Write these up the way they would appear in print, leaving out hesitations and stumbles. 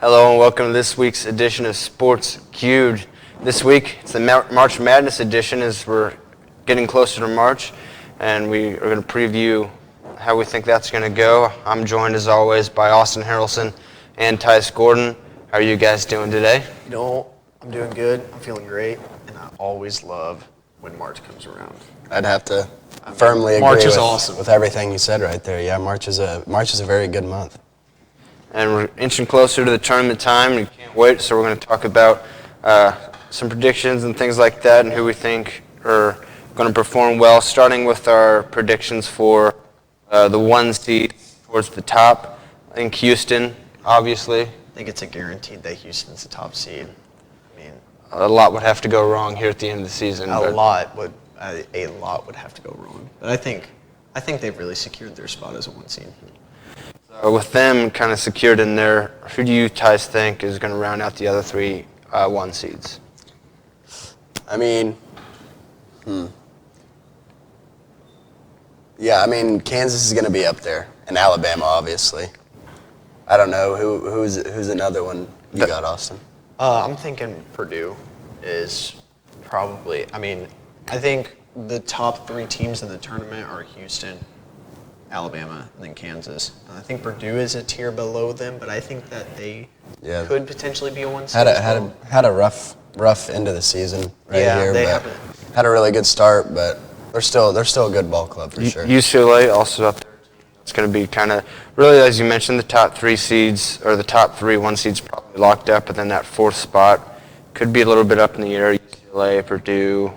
Hello and welcome to this week's edition of Sports Cubed. This week, it's the March Madness edition as we're getting closer to March, and we are going to preview how we think that's going to go. I'm joined, as always, by Austin Harrelson and Tyus Gordon. How are you guys doing today? You know, I'm doing good. I'm feeling great, and I always love when March comes around. I'd have to firmly agree March is awesome. with everything you said right there. Yeah, March is a very good month. And we're inching closer to the tournament time, and we can't wait, so we're going to talk about some predictions and things like that and who we think are going to perform well, starting with our predictions for the 1 seed towards the top. I think Houston, obviously. I think it's a guaranteed that Houston's the top seed. I mean, A lot would have to go wrong here at the end of the season. a lot would have to go wrong. But I think they've really secured their spot as a 1 seed. With them kind of secured in there, who do you guys think is going to round out the other 3 1 seeds? I mean, yeah, I mean, Kansas is going to be up there, and Alabama, obviously. I don't know who's another one you got, Austin. I'm thinking Purdue is probably. I mean, I think the top 3 teams in the tournament are Houston, Alabama, and then Kansas. And I think Purdue is a tier below them, but I think that they could potentially be a 1 seed. Had a rough end of the season here, they but haven't. had a really good start. But they're still a good ball club for sure. UCLA also up there. It's going to be kind of really, as you mentioned, the top 3 seeds or the top 3 1 seeds probably locked up, but then that 4th spot could be a little bit up in the air. UCLA, Purdue,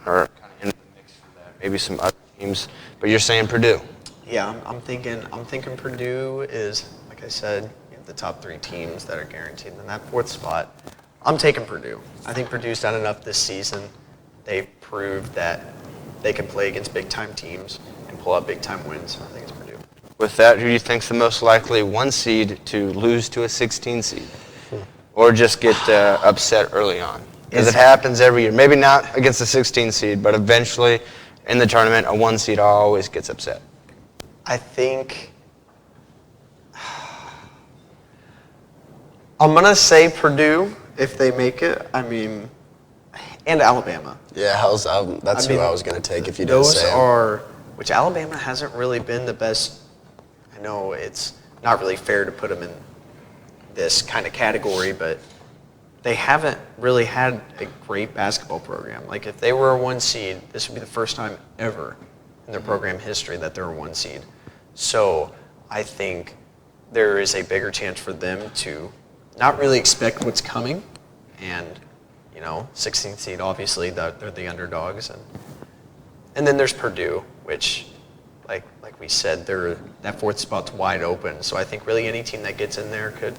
or kind of in the mix for that. Maybe some other teams, but you're saying Purdue. Yeah, I'm thinking Purdue is, like I said, the top 3 teams that are guaranteed. And that 4th spot, I'm taking Purdue. I think Purdue's done enough this season. They've proved that they can play against big-time teams and pull out big-time wins. So I think it's Purdue. With that, who do you think's the most likely 1 seed to lose to a 16 seed? Or just get upset early on? Because it happens every year. Maybe not against the 16 seed, but eventually in the tournament, a 1 seed always gets upset. I think I'm going to say Purdue if they make it. I mean, and Alabama. Yeah, that's who I was going to take if you didn't say them. Which Alabama hasn't really been the best. I know it's not really fair to put them in this kind of category, but they haven't really had a great basketball program. Like, if they were a 1 seed, this would be the first time ever in their program history that they're a 1 seed. So I think there is a bigger chance for them to not really expect what's coming. And, 16th seed, obviously, they're the underdogs. And then there's Purdue, which, like we said, that 4th spot's wide open. So I think really any team that gets in there could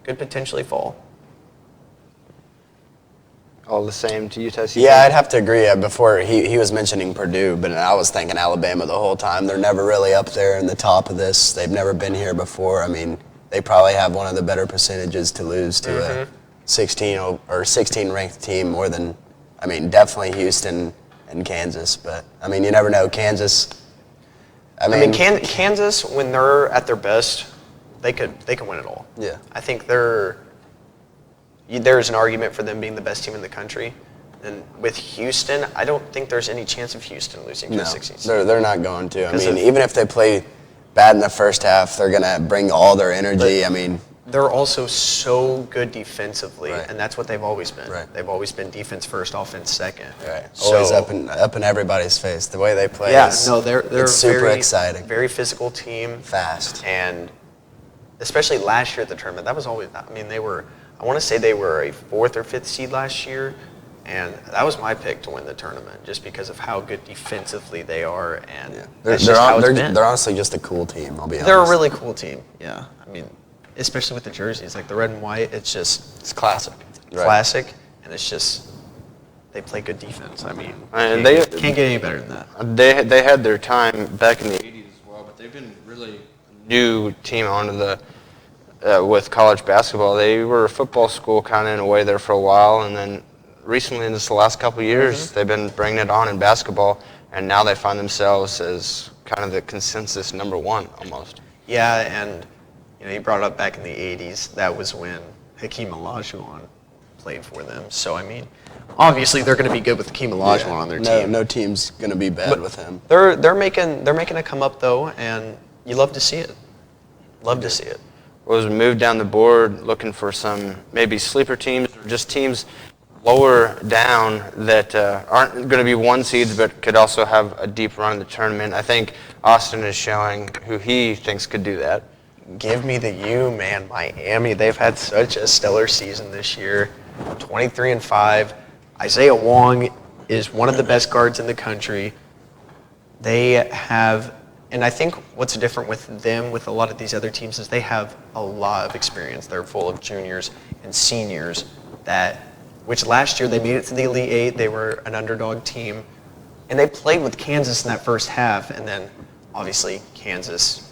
potentially fall. All the same to you, Tyus? Yeah, I'd have to agree. Before he was mentioning Purdue, but I was thinking Alabama the whole time. They're never really up there in the top of this. They've never been here before. I mean, they probably have one of the better percentages to lose to a 16 ranked team more than, definitely Houston and Kansas. But you never know. Kansas. Kansas, when they're at their best, they can win it all. Yeah. I think there's an argument for them being the best team in the country. And with Houston, I don't think there's any chance of Houston losing to a 16 seed. They're not going to. Even if they play bad in the first half, they're going to bring all their energy. They're also so good defensively, right. And that's what they've always been. Right. They've always been defense first, offense second. Right. Always up in everybody's face. The way they play they're super exciting. Very physical team. Fast. And especially last year at the tournament, that was always, I want to say they were a 4th or 5th seed last year, and that was my pick to win the tournament just because of how good defensively they are, and they're honestly just a cool team. I'll be honest. They're a really cool team. Yeah, especially with the jerseys, like the red and white. It's classic. Classic, and it's just they play good defense. And they can't get any better than that. They had their time back in the 80s as well, but they've been really a new team onto the. With college basketball, they were a football school kind of in a way there for a while, and then recently, in just the last couple of years, they've been bringing it on in basketball, and now they find themselves as kind of the consensus number 1 almost. Yeah, and you brought up back in the 80s. That was when Hakeem Olajuwon played for them. So, I mean, obviously they're going to be good with Hakeem Olajuwon on their team. No team's going to be bad with him. They're making a come up, though, and you love to see it. Love to see it. Well, as we move down the board, looking for some maybe sleeper teams or just teams lower down that aren't going to be one seeds but could also have a deep run in the tournament. I think Austin is showing who he thinks could do that. Give me the U, man. Miami, they've had such a stellar season this year. 23-5. Isaiah Wong is one of the best guards in the country. They have, and I think what's different with them, with a lot of these other teams, is they have a lot of experience. They're full of juniors and seniors which last year they made it to the Elite Eight. They were an underdog team, and they played with Kansas in that first half, and then obviously Kansas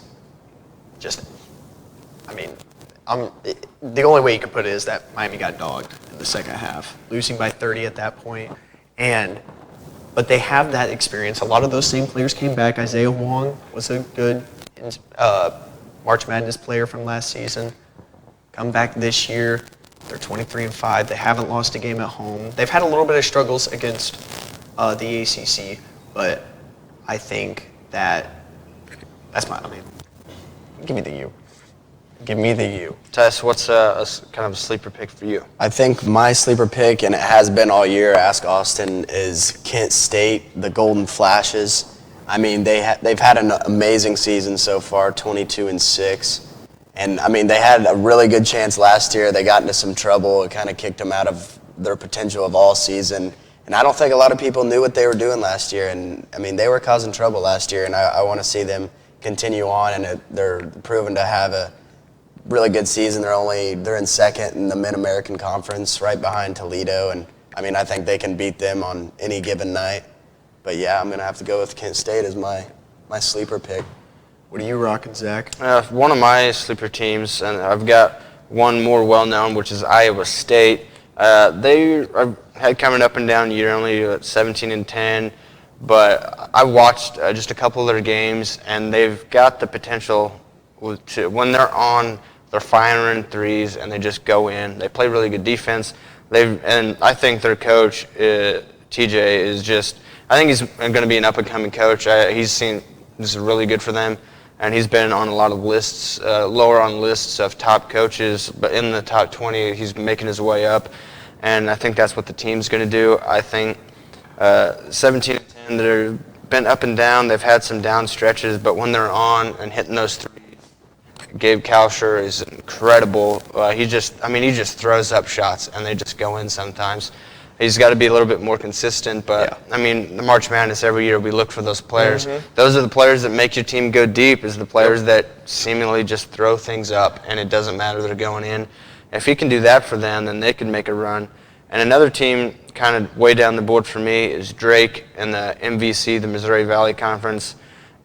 the only way you can put it is that Miami got dogged in the second half, losing by 30 at that point. But they have that experience. A lot of those same players came back. Isaiah Wong was a good March Madness player from last season. Come back this year. They're 23-5. They haven't lost a game at home. They've had a little bit of struggles against the ACC, but I think give me the U. Give me the U. Tess, what's a kind of a sleeper pick for you? I think my sleeper pick, and it has been all year, ask Austin, is Kent State, the Golden Flashes. I mean, they've had an amazing season so far, 22-6. And, I mean, they had a really good chance last year. They got into some trouble. It kind of kicked them out of their potential of all season. And I don't think a lot of people knew what they were doing last year. And, I mean, they were causing trouble last year, and I want to see them continue on. And they're proven to have a really good season. They're in second in the Mid-American Conference, right behind Toledo. And, I mean, I think they can beat them on any given night. But, yeah, I'm going to have to go with Kent State as my sleeper pick. What are you rocking, Zach? One of my sleeper teams, and I've got one more well-known, which is Iowa State. They had coming up and down year, only 17-10, but I watched just a couple of their games, and they've got the potential to, when they're on, they're firing threes, and they just go in. They play really good defense. And I think their coach, TJ, is I think he's going to be an up-and-coming coach. He's seen this is really good for them. And he's been on a lot of lists, lower on lists of top coaches, but in the top 20, he's making his way up. And I think that's what the team's going to do. I think 17-10, they've been up and down. They've had some down stretches, but when they're on and hitting those threes, Gabe Kalsher is incredible. He just throws up shots, and they just go in sometimes. He's got to be a little bit more consistent, but, yeah. I mean, the March Madness, every year we look for those players. Mm-hmm. Those are the players that make your team go deep, is the players that seemingly just throw things up, and it doesn't matter they're going in. If he can do that for them, then they can make a run. And another team kind of way down the board for me is Drake in the MVC, the Missouri Valley Conference.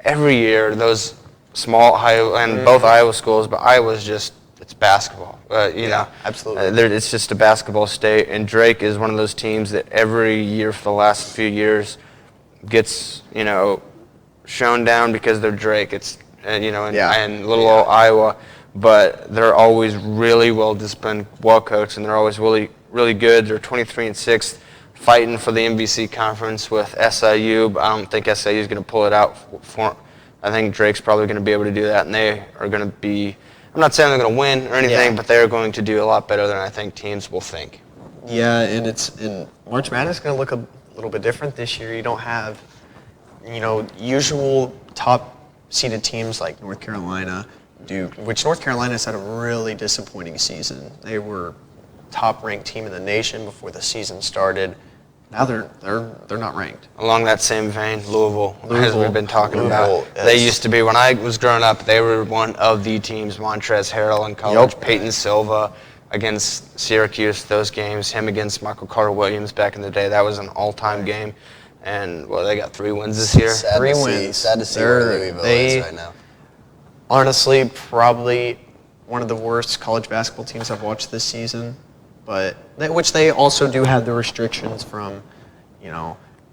Every year, those small, both Iowa schools, but Iowa's just, it's basketball. Absolutely. It's just a basketball state, and Drake is one of those teams that every year for the last few years gets, shown down because they're Drake. It's, and little old Iowa, but they're always really well disciplined, well coached, and they're always really, really good. They're 23-6, fighting for the MVC conference with SIU, but I don't think SIU is going to pull it out for. I think Drake's probably going to be able to do that, and they are going to be. I'm not saying they're going to win or anything, but they're going to do a lot better than I think teams will think. Yeah, and March Madness is going to look a little bit different this year. You don't have, usual top-seeded teams like North Carolina, Duke, which North Carolina's had a really disappointing season. They were top-ranked team in the nation before the season started. Now they're not ranked. Along that same vein, Louisville, as we've been talking about. They used to be, when I was growing up, they were one of the teams. Montrezl Harrell in college, Peyton Silva against Syracuse, those games, him against Michael Carter-Williams back in the day. That was an all-time game. And, they got 3 wins this year. Sad to see where Louisville is right now. Honestly, probably one of the worst college basketball teams I've watched this season. Which they also do have the restrictions from,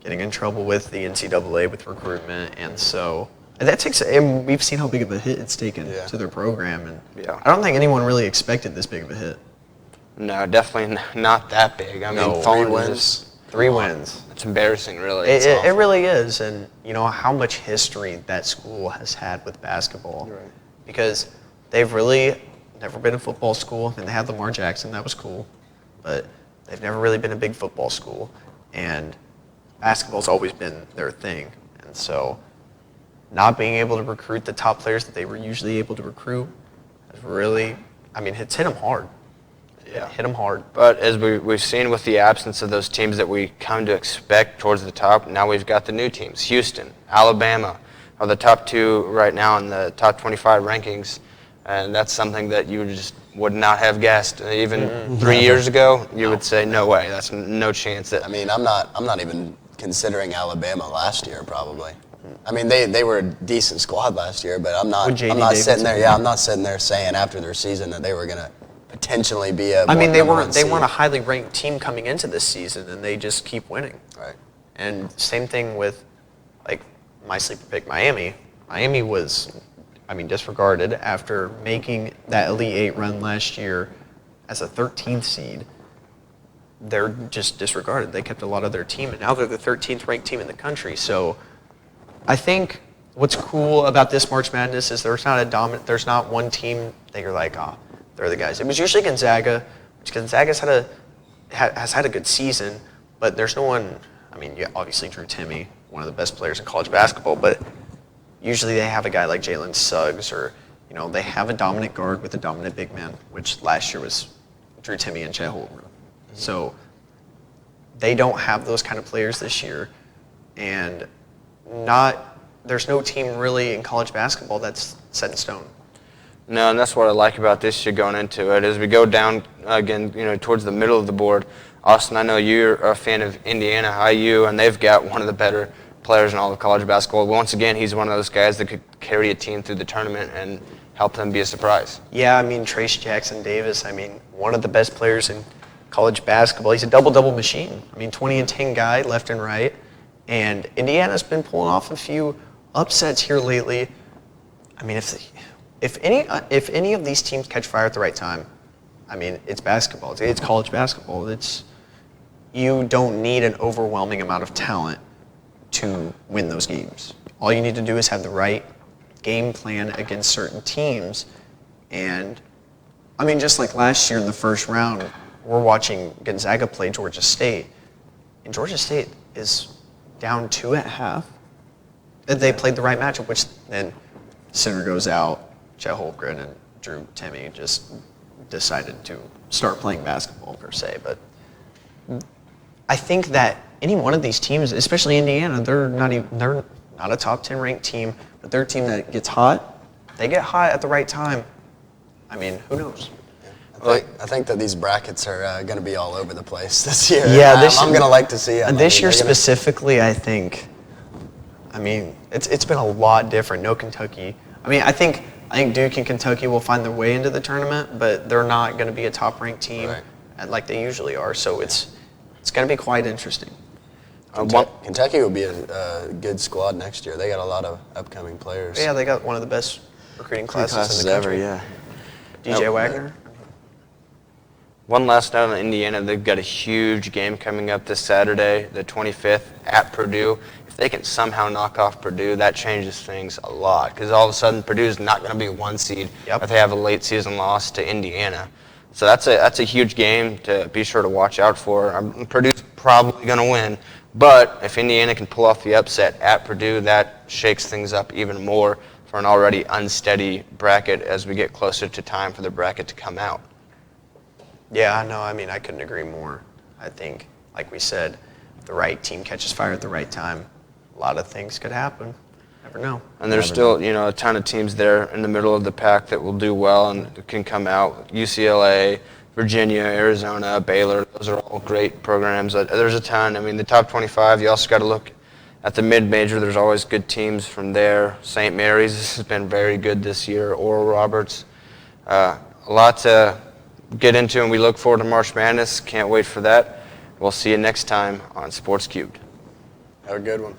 getting in trouble with the NCAA with recruitment, and so That takes, and we've seen how big of a hit it's taken Yeah. to their program, and Yeah. I don't think anyone really expected this big of a hit. No, definitely not that big. I mean, falling is just, 3 wins. it's embarrassing, really. It really is, and you know how much history that school has had with basketball, Right. because they've really never been a football school, and they had Lamar Jackson, that was cool, but they've never really been a big football school, and basketball's always been their thing, and so not being able to recruit the top players that they were usually able to recruit has really, I mean, it's hit them hard. Yeah. Hit them hard. But as we've seen with the absence of those teams that we come to expect towards the top, now we've got the new teams. Houston, Alabama are the top 2 right now in the top 25 rankings. And that's something that you just would not have guessed. Even 3 years ago, you would say, no way, that's no chance. That I mean, I'm not even considering Alabama last year, probably. I mean, they were a decent squad last year, but I'm not With J.D. sitting there. Davidson. Yeah, I'm not sitting there saying after their season that they were gonna potentially be a. I mean, they number weren't one a seed. highly ranked team coming into this season, and they just keep winning. Right. And same thing with, like, my sleeper pick, Miami. Miami was, I mean, disregarded after making that Elite Eight run last year as a 13th seed. They're just disregarded. They kept a lot of their team, and now they're the 13th ranked team in the country. So I think what's cool about this March Madness is there's not one team that you're like, oh, they're the guys. It was usually Gonzaga, which Gonzaga's has had a good season, but there's no one. I mean, yeah, obviously Drew Timme, one of the best players in college basketball, but usually they have a guy like Jalen Suggs, or you know, they have a dominant guard with a dominant big man, which last year was Drew Timme and Chet Holmgren. So they don't have those kind of players this year, and there's no team really in college basketball that's set in stone. No, and that's what I like about this year going into it. As we go down again, towards the middle of the board, Austin, I know you're a fan of Indiana IU, and they've got one of the better players in all of college basketball. Once again, he's one of those guys that could carry a team through the tournament and help them be a surprise. Yeah, I mean, Trace Jackson Davis, I mean, one of the best players in college basketball. He's a double-double machine. I mean, 20 and 10 guy left and right. And Indiana's been pulling off a few upsets here lately. I mean, if any of these teams catch fire at the right time, I mean, it's basketball. It's college basketball. You don't need an overwhelming amount of talent to win those games. All you need to do is have the right game plan against certain teams. And, I mean, just like last year in the first round, we're watching Gonzaga play Georgia State, and Georgia State is down 2 at half. And they played the right matchup, which then center goes out, Chet Holmgren and Drew Timme just decided to start playing basketball per se. But I think that any one of these teams, especially Indiana, they're not a top 10 ranked team, but they're a team that gets hot. They get hot at the right time. I mean, who knows? I think that these brackets are going to be all over the place this year. Yeah, I'm going to like to see them. This year specifically, I think. I mean, it's been a lot different. No Kentucky. I mean, I think Duke and Kentucky will find their way into the tournament, but they're not going to be a top-ranked team like they usually are. So it's going to be quite interesting. Kentucky will be a good squad next year. They got a lot of upcoming players. Yeah, they got one of the best recruiting classes in the country. DJ Wagner. One last note on Indiana, they've got a huge game coming up this Saturday, the 25th, at Purdue. If they can somehow knock off Purdue, that changes things a lot, because all of a sudden Purdue's not going to be 1 seed if they have a late season loss to Indiana. So that's a huge game to be sure to watch out for. Purdue's probably going to win, but if Indiana can pull off the upset at Purdue, that shakes things up even more for an already unsteady bracket as we get closer to time for the bracket to come out. Yeah, no, I mean, I couldn't agree more. I think, like we said, if the right team catches fire at the right time, a lot of things could happen. Never know. And there's still, a ton of teams there in the middle of the pack that will do well and can come out. UCLA, Virginia, Arizona, Baylor, those are all great programs. There's a ton. I mean, the top 25, you also got to look at the mid-major. There's always good teams from there. St. Mary's has been very good this year. Oral Roberts. A lot to get into, and we look forward to March Madness. Can't wait for that. We'll see you next time on Sports Cubed. Have a good one.